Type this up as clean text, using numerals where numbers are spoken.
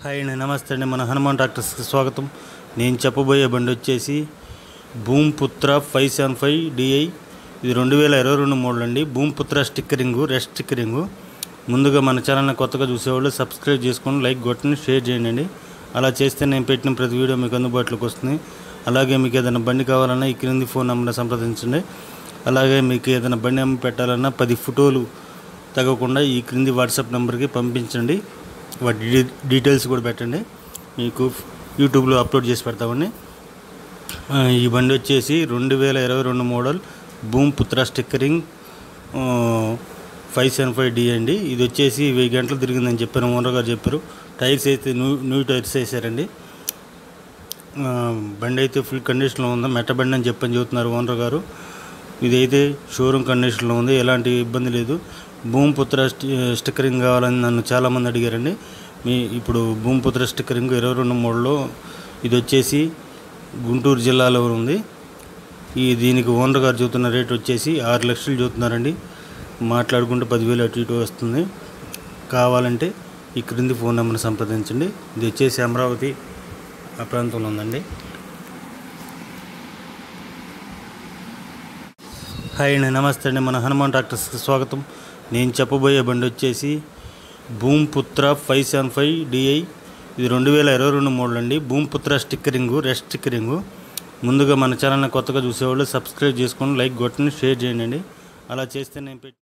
Hi అండి, నమస్తే అండి. మన హనుమాన్ ట్రాక్టర్స్కి స్వాగతం. నేను చెప్పబోయే బండి వచ్చేసి భూమిపుత్ర 575 DI. ఇది 2022 మోడల్ అండి. Bhoomiputra stickering, rest stickering. ముందుగా మన ఛానల్ని కొత్తగా చూసేవాళ్ళు సబ్స్క్రైబ్ చేసుకొని లైక్ కొట్టండి, షేర్ చేయండి. అలా చేస్తే నేను పెట్టిన ప్రతి వీడియో మీకు అందుబాటులోకి వస్తుంది. అలాగే మీకు ఏదైనా బండి కావాలన్నా ఈ క్రింది ఫోన్ నెంబర్ని సంప్రదించండి. అలాగే మీకు ఏదైనా బండి అమ్మి పెట్టాలన్నా 10 ఫోటోలు తగ్గకుండా ఈ క్రింది వాట్సాప్ నెంబర్కి పంపించండి. వాటి డీటెయిల్స్ కూడా పెట్టండి, మీకు యూట్యూబ్లో అప్లోడ్ చేసి పెడతామండి. ఈ బండి వచ్చేసి 2022 మోడల్ భూమిపుత్ర స్టిక్కరింగ్ 575 DI అండి. ఇది వచ్చేసి 1000 గంటలు తిరిగిందని చెప్పారు, ఓనర్ గారు చెప్పారు. టైర్స్ అయితే న్యూ టైర్స్ వేసారండి. బండి అయితే ఫుల్ కండిషన్లో ఉంది, మెట్ట బండి అని చెప్తున్నారు ఓనర్ గారు. ఇదైతే షోరూమ్ కండిషన్లో ఉంది, ఎలాంటి ఇబ్బంది లేదు. భూమిపుత్ర స్టిక్కరింగ్ కావాలని నన్ను చాలామంది అడిగారండి. ఇప్పుడు భూమిపుత్ర స్టిక్కరింగ్ 22 మోడల్లో ఇది వచ్చేసి గుంటూరు జిల్లాలో ఉంది. దీనికి ఓనర్ గారు చెబుతున్న రేట్ వచ్చేసి 6 లక్షలు చెబుతున్నారండి. మాట్లాడుకుంటే 10,000 అటు ఇటు వస్తుంది. కావాలంటే ఈ క్రింది ఫోన్ నెంబర్ని సంప్రదించండి. ఇది వచ్చేసి అమరావతి ఆ ప్రాంతంలో ఉందండి. హాయ్ అండి, నమస్తే అండి. మన హనుమాన్ ట్రాక్టర్స్కి స్వాగతం. నేను చెప్పబోయే బండి వచ్చేసి భూమిపుత్ర 575 DI. ఇది 2022 మోడల్ అండి. Bhoomiputra stickering, rest stickering. ముందుగా మన ఛానల్ని కొత్తగా చూసేవాళ్ళు సబ్స్క్రైబ్ చేసుకొని లైక్ కొట్టండి, షేర్ చేయండి. అలా చేస్తే నేను